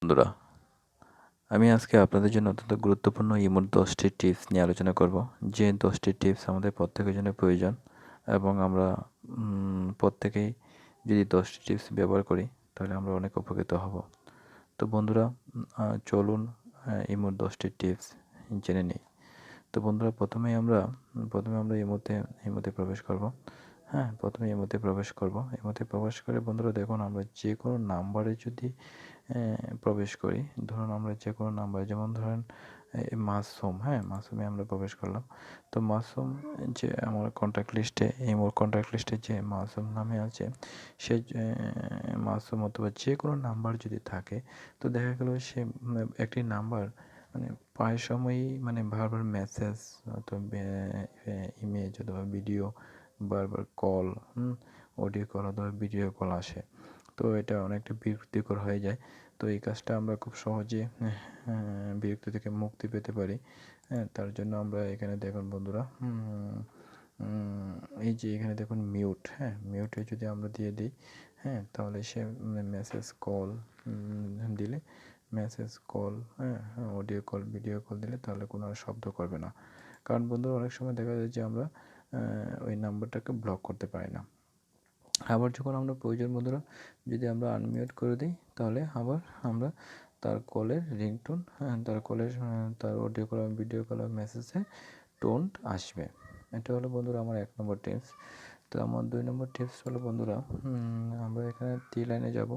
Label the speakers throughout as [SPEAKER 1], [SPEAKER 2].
[SPEAKER 1] বন্ধুরা, আমি আজকে আপনাদের জন্য অত্যন্ত গুরুত্বপূর্ণ ইমোর 10টি টিপস নিয়ে আলোচনা করব। যে 10টি টিপস আমাদের প্রত্যেকের জন্য প্রয়োজন এবং আমরা প্রত্যেকেই যদি 10টি টিপস ব্যবহার করি তাহলে আমরা অনেক উপকৃত হব। তো বন্ধুরা, চলুন ইমোর 10টি টিপস জেনে নিই। তো বন্ধুরা, প্রথমে আমরা ইমোতে প্রবেশ করব। প্রথমে ইমোতে প্রবেশ করব। ইমোতে প্রবেশ করে বন্ধুরা দেখুন, আমরা যে কোনো নাম্বারে যদি প্রবেশ করি, ধরুন আমরা যে কোনো নাম্বারে, যেমন ধরেন মাসুম, মাসুমে আমরা প্রবেশ করলাম। তো মাসুম যে আমার ইমোর কন্ট্যাক্ট লিস্টে যে মাসুম নামে আছে, সে মাসুম অথবা যে কোনো নাম্বার যদি থাকে, তো দেখা গেল সে একটি নাম্বার প্রায় সময়ই বারবার মেসেজ অথবা ইমেজ অথবা ভিডিও, বারবার কল, অডিও কল অথবা ভিডিও কল আসে। তো এটা অনেকটা বিরক্তিকর হয়ে যায়। তো এই কাজটা আমরা খুব সহজে বিরক্তি থেকে মুক্তি পেতে পারি। তার জন্য আমরা এখানে দেখুন বন্ধুরা, এই যে এখানে দেখুন মিউটে যদি আমরা দিয়ে দিই, তাহলে সে মেসেজ কল দিলে, অডিও কল, ভিডিও কল দিলে তাহলে কোনো শব্দ করবে না। কারণ বন্ধুরা, অনেক সময় দেখা যায় যে আমরা ওই নাম্বারটাকে ব্লক করতে পারি না। আবার যখন আমরা প্রয়োজন বন্ধুরা যদি আমরা আনমিউট করে দিই, তাহলে আবার আমরা তার কলের রিংটোন, তার অডিও কল, ভিডিও কল, মেসেজে টোন আসবে। এটা হলো বন্ধুরা আমার 1 নম্বর টিপস। তো আমার 2 নম্বর টিপস হলো বন্ধুরা, আমরা এখানে লাইনে যাব।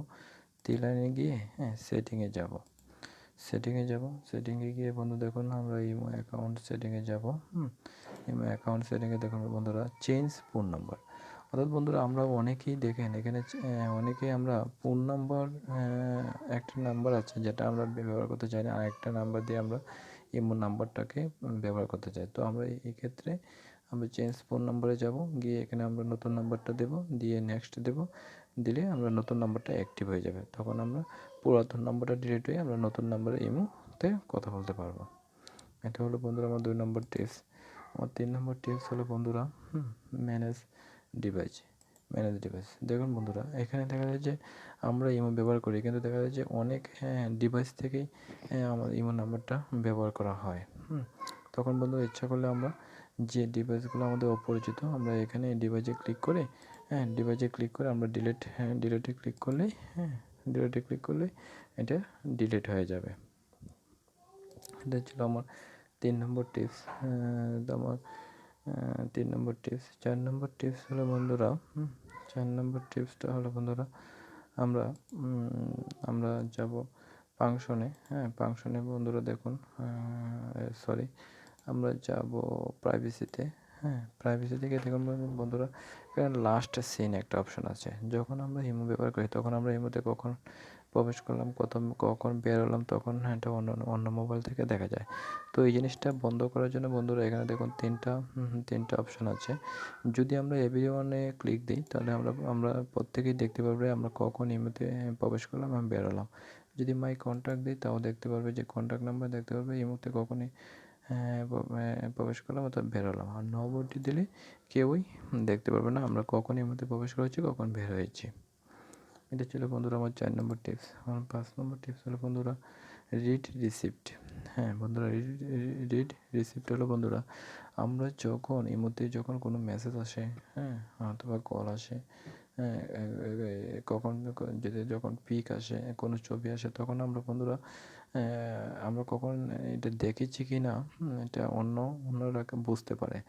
[SPEAKER 1] লাইনে গিয়ে সেটিংয়ে যাব। সেটিংয়ে গিয়ে বন্ধু দেখুন, আমরা ইমো অ্যাকাউন্ট সেটিংয়ে যাব। ইমো অ্যাকাউন্ট সেটিংয়ে দেখুন বন্ধুরা, চেঞ্জ ফোন নাম্বার। অর্থাৎ বন্ধুরা, আমরা অনেকেই দেখেন এখানে অনেকেই আমরা ফোন নাম্বার, একটা নাম্বার আছে যেটা আমরা ব্যবহার করতে চাই না, আরেকটা নাম্বার দিয়ে আমরা ইমো নাম্বারটাকে ব্যবহার করতে চাই। তো আমরা এই ক্ষেত্রে আমরা চেঞ্জ ফোন নাম্বারে যাব, গিয়ে এখানে আমরা নতুন নাম্বারটা দেব, দিয়ে নেক্সট দেব, দিলে আমরা নতুন নাম্বারটা অ্যাক্টিভ হয়ে যাবে। তখন আমরা পুরাতন নাম্বারটা ডিলিট হয়ে আমরা নতুন নাম্বারে ইমোতে কথা বলতে পারবো। এটা হলো বন্ধুরা আমার 2 নম্বর টিপস। আমার 3 নম্বর টিপস হলো বন্ধুরা, ম্যানেজ ডিভাইস। দেখুন বন্ধুরা, এখানে দেখা যায় যে আমরা ইমো ব্যবহার করি, কিন্তু দেখা যায় যে অনেক ডিভাইস থেকেই আমাদের ইমো নাম্বারটা ব্যবহার করা হয়। তখন বন্ধুরা ইচ্ছা করলে আমরা যে ডিভাইসগুলো আমাদের অপরিচিত, আমরা এখানে ডিভাইসে ক্লিক করে আমরা ডিলিটে ক্লিক করলেই এটা ডিলিট হয়ে যাবে। এটা ছিল আমার 3 নম্বর টিপস। আমার 3 নম্বর টিপস। 4 নম্বর টিপস হলো বন্ধুরা, 4 নম্বর টিপসটা হলো বন্ধুরা, আমরা যাব ফাংশনে। ফাংশনে বন্ধুরা দেখুন, আমরা যাব প্রাইভেসিতে। প্রাইভেসি থেকে দেখুন বন্ধুরা, এখানে লাস্ট সিন একটা অপশন আছে। যখন আমরা ইমো ব্যবহার করি, তখন আমরা ইমোতে কখন প্রবেশ করলাম, কখন বের হলাম, তখন এটা অন্য মোবাইল থেকে দেখা যায়। তো এই জিনিসটা বন্ধ করার জন্য বন্ধুরা এখানে দেখুন তিনটা অপশন আছে। যদি আমরা এভরিওয়ানে ক্লিক দিই, তাহলে আমরা প্রত্যেকেই দেখতে পারবে আমরা কখন ইমোতে প্রবেশ করলাম এবং বের হলাম। যদি মাই কন্ট্যাক্ট দিই, তাও দেখতে পারবে, যে কন্ট্যাক্ট নাম্বার দেখতে পারবে ইমোতে কখনই প্রবেশ করলাম অথবা বের হলাম। আর নবটি দিলে কেউই দেখতে পারবে না আমরা কখন ইমোতে প্রবেশ করেছি, কখন বের হয়েছি। এটা ছিল বন্ধুরা আমার 4 নম্বর টিপস। আমার 5 নম্বর টিপস হলো বন্ধুরা, রিড রিসিপ্ট। বন্ধুরা, রিড রিসিপ্ট হলো বন্ধুরা, আমরা যখন ইমোতে যখন কোনো মেসেজ আসে, অথবা কল আসে, যখন পিক আসে, কোনো ছবি আসে, তখন আমরা বন্ধুরা আমরা কখন এটা দেখেছি কি না, এটা অন্যরা বুঝতে পারে।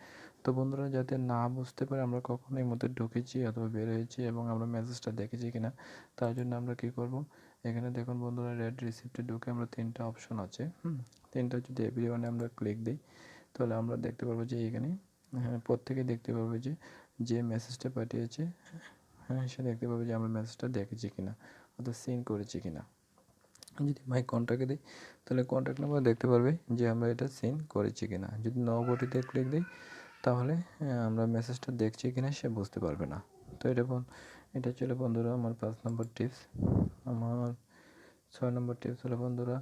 [SPEAKER 1] তো বন্ধুরা, যাতে না বুঝতে পারে আমরা কখন এই মধ্যে ঢুকেছি অথবা বের হয়েছি এবং আমরা মেসেজটা দেখেছি কিনা, তার জন্য আমরা কি করব, এখানে দেখুন বন্ধুরা, রেড রিসিপ্টে ঢুকে আমরা 3টা অপশন আছে, 3টা যদি এভরিওয়ানে আমরা ক্লিক দিই, তাহলে আমরা দেখতে পারবো যে এখানে প্রত্যেকে দেখতে পারবে যে মেসেজটা পাঠিয়েছে, সে দেখতে পাবে যে আমরা মেসেজটা দেখেছি কিনা অর্থাৎ সিন করেছি কিনা। যদি মাই কন্ট্যাক্টে দিই, তাহলে কন্ট্যাক্ট নাম্বার দেখতে পারবে যে আমরা এটা সিন করেছি কিনা। যদি নবটিতে ক্লিক দিই, তাহলে আমরা মেসেজটা দেখছি কিনা সে বুঝতে পারবে না। তো এটা ছিল বন্ধুরা আমার 5 নম্বর টিপস। আমার 6 নম্বর টিপস হলো বন্ধুরা,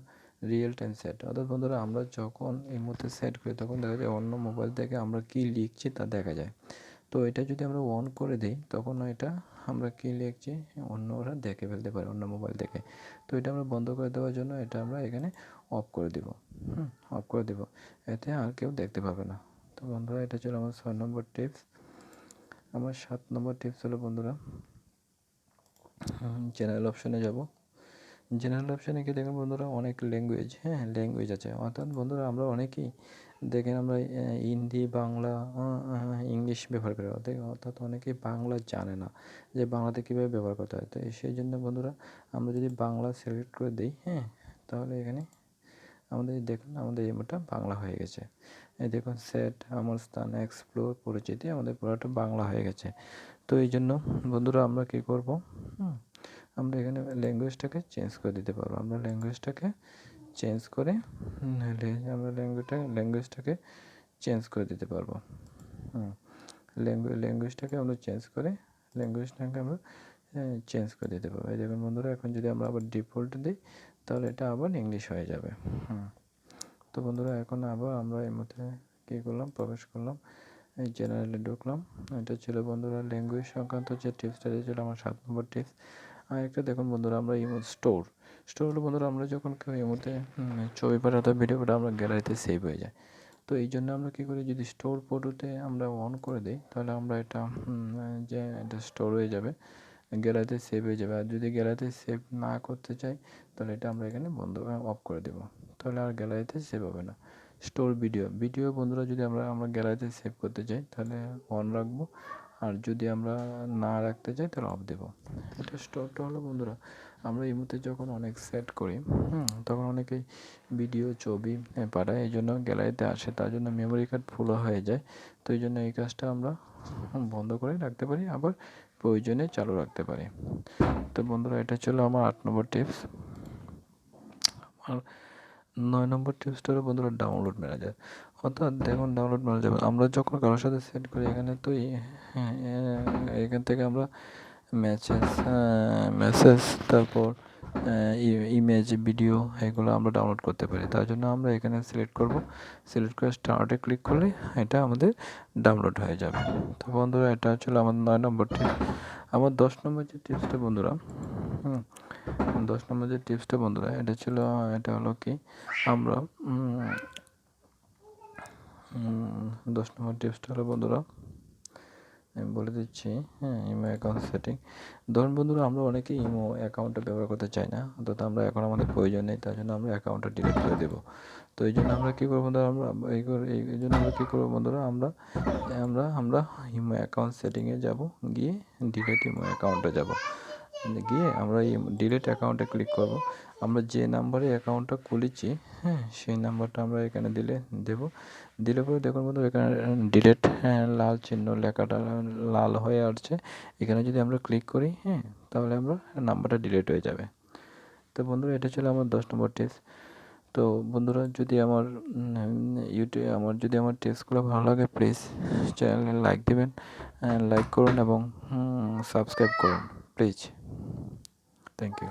[SPEAKER 1] রিয়েল টাইম সেট। অর্থাৎ বন্ধুরা, আমরা যখন এই মুহূর্তে সেট করি, তখন দেখা যায় অন্য মোবাইল থেকে আমরা কি লিখছি তা দেখা যায়। তো এটা যদি আমরা অন করে দিই, তখন এটা আমরা কী লিখছি অন্য ওরা দেখে ফেলতে পারে অন্য মোবাইল থেকে। তো এটা আমরা বন্ধ করে দেওয়ার জন্য এটা আমরা এখানে অফ করে দিব, অফ করে দিব, এতে আর কেউ দেখতে পাবে না। তো বন্ধুরা এটা ছিল আমার 6 নম্বর টিপস। আমার 7 নম্বর টিপস হলো বন্ধুরা জেনারেল অপশানে যাব। জেনারেল অপশানে গিয়ে দেখুন বন্ধুরা অনেক ল্যাঙ্গুয়েজ, ল্যাঙ্গুয়েজ আছে। অর্থাৎ বন্ধুরা আমরা অনেকেই দেখেন আমরা হিন্দি, বাংলা, ইংলিশ ব্যবহার করি, অর্থাৎ অনেকেই বাংলা জানে না যে বাংলাতে কীভাবে ব্যবহার করতে হয়। তো সেই জন্য বন্ধুরা আমরা যদি বাংলা সিলেক্ট করে দিই, তাহলে এখানে আমাদের দেখুন আমাদের ইমোটা বাংলা হয়ে গেছে। এই দেখুন সেট, আমার স্থান, এক্সপ্লোর, পরিচিতি, আমাদের পুরোটা বাংলা হয়ে গেছে। তো এই জন্য বন্ধুরা আমরা কী করব, আমরা এখানে ল্যাঙ্গুয়েজটাকে চেঞ্জ করে দিতে পারবো। আমরা ল্যাঙ্গুয়েজটাকে চেঞ্জ করে আমরা ল্যাঙ্গুয়েজটাকে চেঞ্জ করে দিতে পারবো। ল্যাঙ্গুয়েজটাকে আমরা চেঞ্জ করে দিতে পারবো। এই দেখুন বন্ধুরা এখন যদি আমরা আবার ডিফল্ট দিই তাহলে এটা আবার ইংলিশ হয়ে যাবে। তো বন্ধুরা এখন আবার আমরা এর মধ্যে কী করলাম, প্রবেশ করলাম, এই জেনারেলে ঢুকলাম। এটা ছিল বন্ধুরা ল্যাঙ্গুয়েজ সংক্রান্ত যে টিপসটা দিয়েছিল আমার 7 নম্বর টিপস। আর একটা দেখুন বন্ধুরা আমরা ইমো স্টোর হলো বন্ধুরা আমরা যখন কেউ ইমোতে ছবি পাঠাই অথবা ভিডিও পাঠাই আমরা গ্যালারিতে সেভ হয়ে যায়। তো এই জন্য আমরা কী করি, যদি স্টোর পোর্টতে আমরা অন করে দিই তাহলে আমরা এটা এটা স্টোর হয়ে যাবে, গ্যালারিতে সেভ হয়ে যাবে। আর যদি গ্যালারিতে সেভ না করতে চাই তাহলে এটা আমরা এখানে বন্ধ অফ করে দেবো, তাহলে আর গ্যালারিতে সেভ হবে না। স্টোর ভিডিও বন্ধুরা যদি আমরা গ্যালারিতে সেভ করতে চাই তাহলে অন রাখবো, আর যদি আমরা না রাখতে চাই তাহলে অফ দেবো। এটা স্টোরটা হলো বন্ধুরা আমরা ইমোতে যখন অনেক সেট করি তখন অনেকেই ভিডিও ছবি পাঠায়, এই জন্য গ্যালারিতে আসে, তার জন্য মেমোরি কার্ড ফুল হয়ে যায়। তো এই জন্য এই কাজটা আমরা বন্ধ করে রাখতে পারি, আবার প্রয়োজনে চালু রাখতে পারি। তো বন্ধুরা এটা ছিল আমার 8 নম্বর টিপস। আর 9 নম্বর টিপসটা হলো বন্ধুরা ডাউনলোড ম্যানেজার। অর্থাৎ দেখুন ডাউনলোড ম্যানেজার আমরা যখন কারোর সাথে সেট করি এখানে তো এখান থেকে আমরা মেসেজ তারপর ইমেজ, ভিডিও এগুলো আমরা ডাউনলোড করতে পারি। তার জন্য আমরা এখানে সিলেক্ট করে স্টার্টে ক্লিক করলে এটা আমাদের ডাউনলোড হয়ে যাবে। তো বন্ধুরা এটা ছিল আমার 9 নম্বর টিপস। আমার 10 নম্বর যে টিপসটা বন্ধুরা 10 নম্বর যে টিপসটা বন্ধুরা এটা হলো কি আমরা 10 নম্বর টিপসটা হলো বন্ধুরা আমি বলে দিচ্ছি, ইমো অ্যাকাউন্ট সেটিং। ধরুন বন্ধুরা আমরা অনেকেই ইমো অ্যাকাউন্টটা ব্যবহার করতে চাই না, অর্থাৎ আমরা এখন আমাদের প্রয়োজন নেই, তার জন্য আমরা অ্যাকাউন্টটা ডিলিট করে দেবো। তো এই জন্য আমরা কী করবো বন্ধুরা, এই জন্য আমরা কী করবো বন্ধুরা, আমরা ইমো অ্যাকাউন্ট সেটিংয়ে যাব, গিয়ে ডিলিট ইমো অ্যাকাউন্টে যাব, গিয়ে আমরা এই ডিলিট অ্যাকাউন্টে ক্লিক করব। আমরা যে নাম্বারে অ্যাকাউন্টটা খুলেছি সেই নাম্বারটা আমরা এখানে দিলে পরে দেখুন বন্ধুরা এখানে ডিলিট লাল চিহ্ন লেখাটা লাল হয়ে আসছে, এখানে যদি আমরা ক্লিক করি তাহলে আমরা নাম্বারটা ডিলিট হয়ে যাবে। তো বন্ধুরা এটা ছিল আমার 10 নম্বর টিপস। তো বন্ধুরা যদি আমার টিপসগুলো ভালো লাগে প্লিজ চ্যানেলে লাইক দেবেন, লাইক করুন এবং সাবস্ক্রাইব করুন প্লিজ। Thank you.